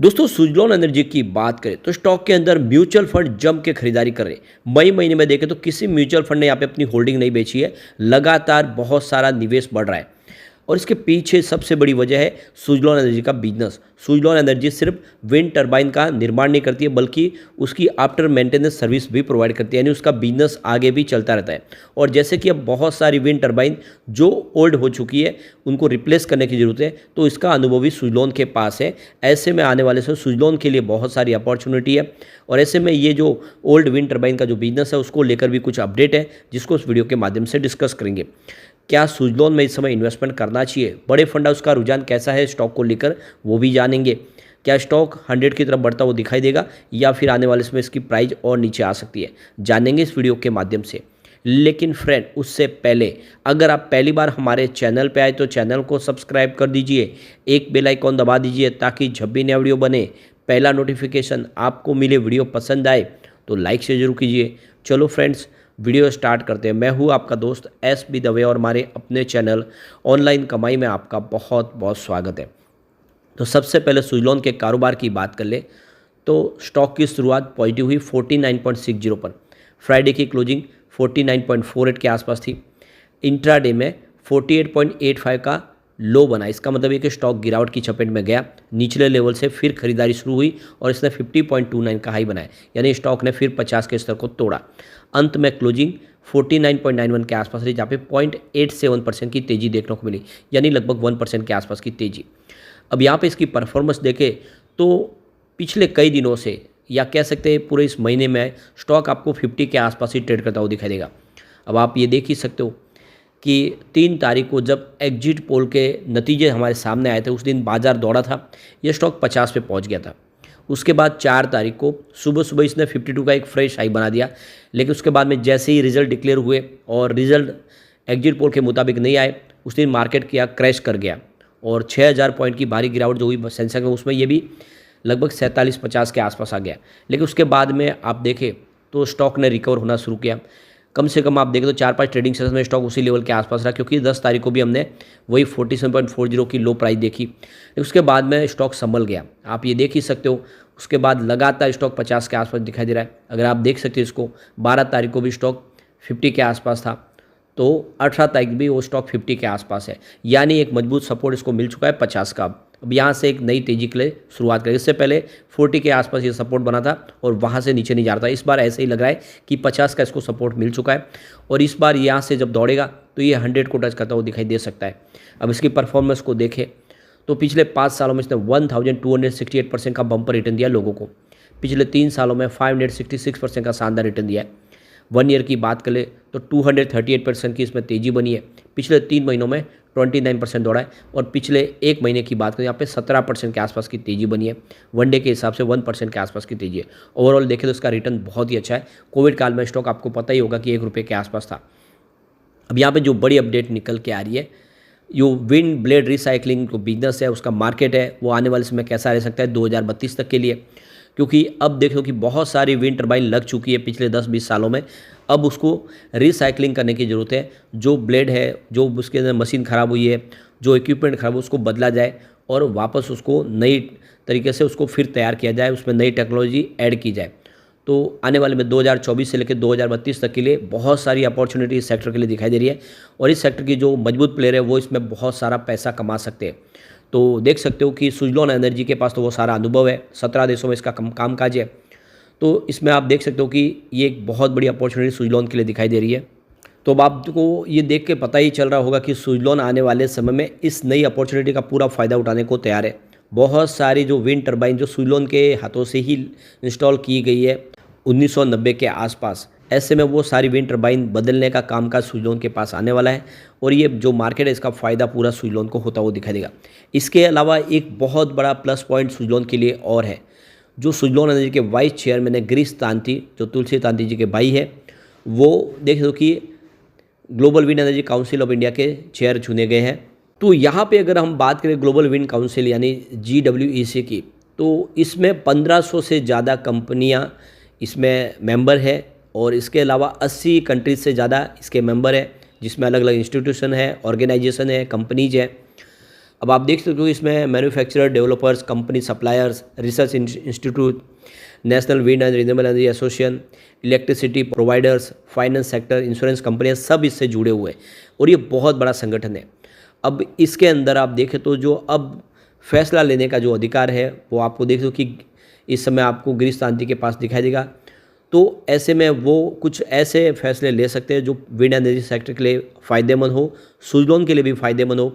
दोस्तों सुजलॉन एनर्जी की बात करें तो स्टॉक के अंदर म्यूचुअल फंड जम के खरीदारी कर रहे हैं। मई महीने में देखें तो किसी म्यूचुअल फंड ने यहाँ पे अपनी होल्डिंग नहीं बेची है। लगातार बहुत सारा निवेश बढ़ रहा है और इसके पीछे सबसे बड़ी वजह है सुजलॉन एनर्जी का बिजनेस। सुजलॉन एनर्जी सिर्फ विंड टरबाइन का निर्माण नहीं करती है बल्कि उसकी आफ्टर मेंटेनेंस सर्विस भी प्रोवाइड करती है, यानी उसका बिजनेस आगे भी चलता रहता है। और जैसे कि अब बहुत सारी विंड टरबाइन जो ओल्ड हो चुकी है उनको रिप्लेस करने की ज़रूरत है, तो इसका अनुभव भी सुजलॉन के पास है। ऐसे में आने वाले समय सुजलॉन के लिए बहुत सारी अपॉर्चुनिटी है और ऐसे में ये जो ओल्ड विंड टरबाइन का जो बिजनेस है उसको लेकर भी कुछ अपडेट है जिसको इस वीडियो के माध्यम से डिस्कस करेंगे। क्या सुजलॉन में इस समय इन्वेस्टमेंट करना चाहिए, बड़े फंड हाउस का रुझान कैसा है स्टॉक को लेकर वो भी जानेंगे। क्या स्टॉक 100 की तरफ बढ़ता हुआ दिखाई देगा या फिर आने वाले समय इसकी प्राइस और नीचे आ सकती है, जानेंगे इस वीडियो के माध्यम से। लेकिन फ्रेंड उससे पहले अगर आप पहली बार हमारे चैनल पे आए तो चैनल को सब्सक्राइब कर दीजिए, एक बेल आइकॉन दबा दीजिए ताकि जब भी नया वीडियो बने पहला नोटिफिकेशन आपको मिले। वीडियो पसंद आए तो लाइक से जरूर कीजिए। चलो फ्रेंड्स वीडियो स्टार्ट करते हैं। मैं हूं आपका दोस्त एस.बी. दवे और हमारे अपने चैनल ऑनलाइन कमाई में आपका बहुत बहुत स्वागत है। तो सबसे पहले सुजलॉन के कारोबार की बात कर ले तो स्टॉक की शुरुआत पॉजिटिव हुई 49.60 पर। फ्राइडे की क्लोजिंग 49.48 के आसपास थी। इंट्राडे में 48.85 का लो बना। इसका मतलब ये कि स्टॉक गिरावट की चपेट में गया, निचले लेवल से फिर खरीदारी शुरू हुई और इसने 50.29 का हाई बनाया, यानी स्टॉक ने फिर 50 के स्तर को तोड़ा। अंत में क्लोजिंग 49.91 के आसपास रही, जहाँ पे 0.87% की तेज़ी देखने को मिली, यानी लगभग 1% के आसपास की तेज़ी। अब यहाँ पे इसकी परफॉर्मेंस देखें तो पिछले कई दिनों से या कह सकते हैं पूरे इस महीने में स्टॉक आपको 50 के आसपास ही ट्रेड करता हुआ दिखाई देगा। अब आप ये देख ही सकते हो कि 3 तारीख को जब एग्जिट पोल के नतीजे हमारे सामने आए थे उस दिन बाजार दौड़ा था, ये स्टॉक 50 पे पहुंच गया था। उसके बाद 4 तारीख को सुबह सुबह इसने 52 का एक फ्रेश हाई बना दिया, लेकिन उसके बाद में जैसे ही रिजल्ट डिक्लेयर हुए और रिजल्ट एग्जिट पोल के मुताबिक नहीं आए, उस दिन मार्केट किया क्रैश कर गया और 6000 पॉइंट की भारी गिरावट जो हुई सेंसेक्स में उसमें ये भी लगभग 47-50 के आसपास आ गया। लेकिन उसके बाद में आप देखें तो स्टॉक ने रिकवर होना शुरू किया। कम से कम आप देखें तो 4-5 ट्रेडिंग सेशन में स्टॉक उसी लेवल के आसपास रहा, क्योंकि 10 तारीख को भी हमने वही 47.40 की लो प्राइस देखी। उसके बाद में स्टॉक संभल गया, आप ये देख ही सकते हो। उसके बाद लगातार स्टॉक 50 के आसपास दिखाई दे रहा है। अगर आप देख सकते हो इसको 12 तारीख को भी स्टॉक 50 के आसपास था, तो 18 तारीख भी वो स्टॉक 50 के आसपास है, यानी एक मजबूत सपोर्ट इसको मिल चुका है 50 का। अब यहाँ से एक नई तेजी के लिए शुरुआत करें। इससे पहले 40 के आसपास ये सपोर्ट बना था और वहाँ से नीचे नहीं जा रहा था। इस बार ऐसे ही लग रहा है कि 50 का इसको सपोर्ट मिल चुका है और इस बार यहाँ से जब दौड़ेगा तो ये 100 को टच करता हुआ दिखाई दे सकता है। अब इसकी परफॉर्मेंस को देखें तो पिछले 5 सालों में इसने 1268% का बम्पर रिटर्न दिया लोगों को। पिछले 3 सालों में 566% का शानदार रिटर्न दिया है। 1 ईयर की बात करें तो 238% की इसमें तेज़ी बनी है। पिछले 3 महीनों में 29% दौड़ा है और पिछले 1 महीने की बात करें यहाँ पे 17% के आसपास की तेज़ी बनी है। वनडे के हिसाब से 1% के आसपास की तेज़ी है। ओवरऑल देखें तो इसका रिटर्न बहुत ही अच्छा है। कोविड काल में स्टॉक आपको पता ही होगा कि ₹1 के आसपास था। अब यहाँ पे जो बड़ी अपडेट निकल के आ रही है, जो विंड ब्लेड रिसाइकलिंग जो बिजनेस है उसका मार्केट है वो आने वाले समय कैसा रह सकता है 2032 तक के लिए, क्योंकि अब देखो कि बहुत सारी विंड टरबाइन लग चुकी है पिछले 10-20 सालों में। अब उसको रिसाइकलिंग करने की ज़रूरत है। जो ब्लेड है, जो उसके अंदर मशीन ख़राब हुई है, जो इक्विपमेंट ख़राब है, उसको बदला जाए और वापस उसको नई तरीके से उसको फिर तैयार किया जाए, उसमें नई टेक्नोलॉजी ऐड की जाए। तो आने वाले में 2024 से लेकर 2032 तक के लिए बहुत सारी अपॉर्चुनिटी इस सेक्टर के लिए दिखाई दे रही है और इस सेक्टर की जो मजबूत प्लेयर है वो इसमें बहुत सारा पैसा कमा सकते हैं। तो देख सकते हो कि सुजलॉन एनर्जी के पास तो वो सारा अनुभव है, 17 देशों में इसका कामकाज है। तो इसमें आप देख सकते हो कि ये एक बहुत बड़ी अपॉर्चुनिटी सुजलॉन के लिए दिखाई दे रही है। तो अब आपको ये देख के पता ही चल रहा होगा कि सुजलॉन आने वाले समय में इस नई अपॉर्चुनिटी का पूरा फ़ायदा उठाने को तैयार है। बहुत सारी जो विंड टरबाइन जो सुजलॉन के हाथों से ही इंस्टॉल की गई है 1990 के आसपास, ऐसे में वो सारी विंड टरबाइन बदलने का कामकाज सुजलॉन के पास आने वाला है और ये जो मार्केट है इसका फ़ायदा पूरा सुजलॉन को होता हुआ दिखाई देगा। इसके अलावा एक बहुत बड़ा प्लस पॉइंट सुजलॉन के लिए और है। जो सुजलॉन एनर्जी के वाइस चेयरमैन है गिरीश तांती, जो तुलसी तांती जी के भाई है, वो देख दो कि global wind energy council of India के चेयर चुने गए हैं। तो यहाँ पे अगर हम बात करें ग्लोबल विंड काउंसिल यानी GWEC की, तो इसमें 1500 से ज़्यादा कंपनियाँ इसमें मेंबर है और इसके अलावा 80 कंट्रीज से ज़्यादा इसके मेंबर है, जिसमें अलग अलग इंस्टीट्यूशन है, ऑर्गेनाइजेशन है, कंपनीज है। अब आप देख सकते हो इसमें manufacturer, developers, company, suppliers, research institute, national wind and renewable energy association, electricity providers, finance sector, insurance कंपनियां सब इससे जुड़े हुए हैं और ये बहुत बड़ा संगठन है। अब इसके अंदर आप देखें तो जो अब फैसला लेने का जो अधिकार है वो आपको देख दो कि इस समय आपको गृहस्थांति के पास दिखाई देगा। तो ऐसे में वो कुछ ऐसे फैसले ले सकते हैं जो विंड एनर्जी सेक्टर के लिए फ़ायदेमंद हो, सुजलॉन के लिए भी फ़ायदेमंद हो।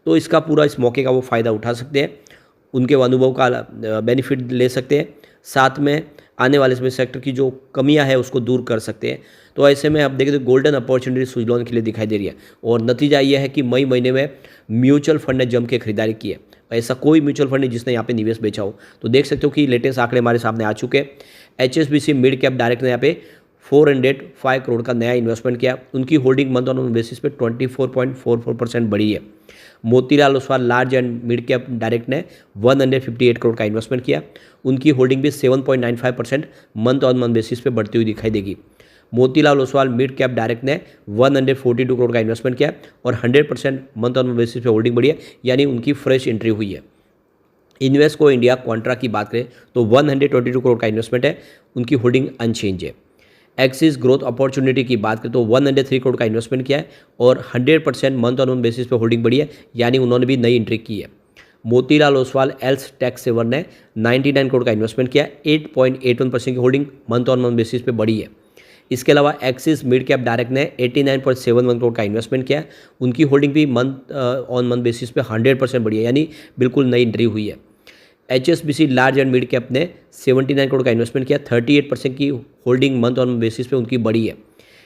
तो इसका पूरा इस मौके का वो फ़ायदा उठा सकते हैं, उनके अनुभव का बेनिफिट ले सकते हैं, साथ में आने वाले समय सेक्टर की जो कमियां है उसको दूर कर सकते हैं। तो ऐसे में आप देखें तो गोल्डन अपॉर्चुनिटी सुजलॉन के लिए दिखाई दे रही है और नतीजा ये है कि मई महीने में म्यूचुअल फंड ने जम के खरीदारी की है। ऐसा कोई म्यूचुअल फंड नहीं जिसने यहाँ पे निवेश बेचा हो। तो देख सकते हो कि लेटेस्ट आंकड़े हमारे सामने आ चुके हैं। HSBC मिड कैप डायरेक्ट ने यहाँ पे 405 करोड़ का नया इन्वेस्टमेंट किया। उनकी holding month on month basis पे 24.44% बढ़ी है। Motilal Oswal large and mid cap direct ने 158 करोड़ का इन्वेस्टमेंट किया। उनकी होल्डिंग भी 7.95% मंथ ऑन मंथ बेसिस पे बढ़ती हुई दिखाई देगी। Motilal Oswal mid cap direct ने 142 करोड़ का इन्वेस्टमेंट किया और 100% मंथ ऑन मंथ बेसिस पे होल्डिंग बढ़ी है, यानी उनकी फ्रेश एंट्री हुई है। इन्वेस्टको इंडिया क्वांट्रा की बात करें तो 122 करोड़ का इन्वेस्टमेंट है, उनकी होल्डिंग अनचेंज है। एक्सिस ग्रोथ अपॉर्चुनिटी की बात करें तो 103 करोड़ का इन्वेस्टमेंट किया है और 100% मंथ ऑन मंथ बेसिस पे होल्डिंग बढ़ी है, यानी उन्होंने भी नई एंट्री की है। Motilal Oswal ELSS tax saver ने 99 करोड़ का इन्वेस्टमेंट किया, 8.81% की holding month on month basis पे बढ़ी है। इसके अलावा एक्सिस मिड कैप डायरेक्ट ने 89.71 करोड़ का इन्वेस्टमेंट किया, उनकी होल्डिंग भी मंथ ऑन मंथ बेसिस पे 100% बढ़ी है, यानी बिल्कुल नई एंट्री हुई है। HSBC large and mid cap ने 79 करोड़ का इन्वेस्टमेंट किया, 38% की होल्डिंग मंथ ऑन बेसिस पे उनकी बढ़ी है।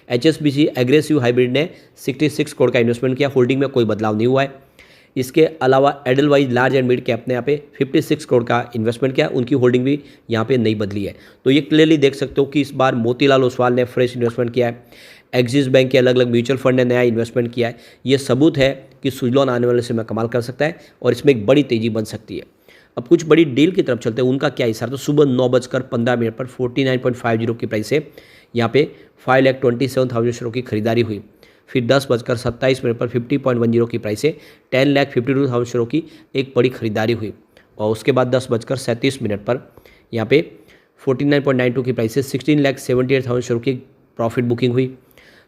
HSBC एग्रेसिव हाइब्रिड ने 66 करोड़ का इन्वेस्टमेंट किया, होल्डिंग में कोई बदलाव नहीं हुआ है। इसके अलावा Edelweiss large and mid cap ने यहाँ पे 56 करोड़ का इन्वेस्टमेंट किया, उनकी होल्डिंग भी यहाँ पे नहीं बदली है। तो ये क्लियरली देख सकते हो कि इस बार मोतीलाल ओसवाल ने फ्रेश इन्वेस्टमेंट किया है, एक्सिस बैंक के अलग अलग म्यूचुअल फंड ने नया इन्वेस्टमेंट किया है। ये सबूत है कि सुजलॉन आने वाले समय कमाल कर सकता है और इसमें एक बड़ी तेज़ी बन सकती है। अब कुछ बड़ी डील की तरफ चलते हैं, उनका क्या हिसाब। तो सुबह 9:15 पर 49.50 की प्राइस से यहाँ पे 5,27,000 शेयरों की खरीदारी हुई। फिर 10:27 पर 50.10 की प्राइस से 10,52,000 शेयरों की एक बड़ी खरीदारी हुई और उसके बाद 10:37 पर यहाँ पे 49.92 की प्राइस से 16,78,000 शेयरों की प्रॉफिट बुकिंग हुई।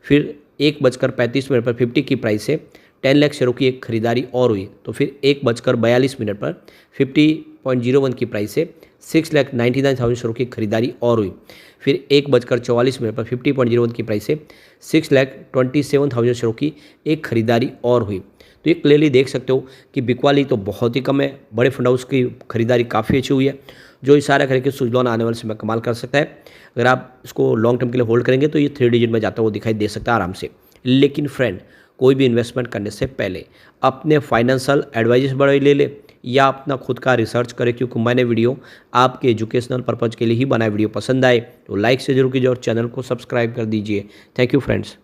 फिर 1:35 पर 50 की प्राइस से 10 लाख शेयरों की एक खरीदारी और हुई। तो फिर 1:42 पर 50.01 की प्राइस से 6,99,000 शेयरों की खरीदारी और हुई। फिर 1:44 पर 50.01 की प्राइस से 6,27,000 शेयरों की एक खरीदारी और हुई। तो ये क्लियरली देख सकते हो कि बिकवाली तो बहुत ही कम है, बड़े फंड हाउस की खरीदारी काफ़ी अच्छी हुई है, जो इशारा करके सुजलॉन आने वाले समय कमाल कर सकता है। अगर आप इसको लॉन्ग टर्म के लिए होल्ड करेंगे तो ये 3 डिजिट में जाता हुआ दिखाई दे सकता है आराम से। लेकिन फ्रेंड, कोई भी इन्वेस्टमेंट करने से पहले अपने फाइनेंशियल एडवाइजर बड़े ले ले या अपना खुद का रिसर्च करें, क्योंकि मैंने वीडियो आपके एजुकेशनल पर्पज़ के लिए ही बनाया। वीडियो पसंद आए तो लाइक से जरूर कीजिए और चैनल को सब्सक्राइब कर दीजिए। Thank you friends.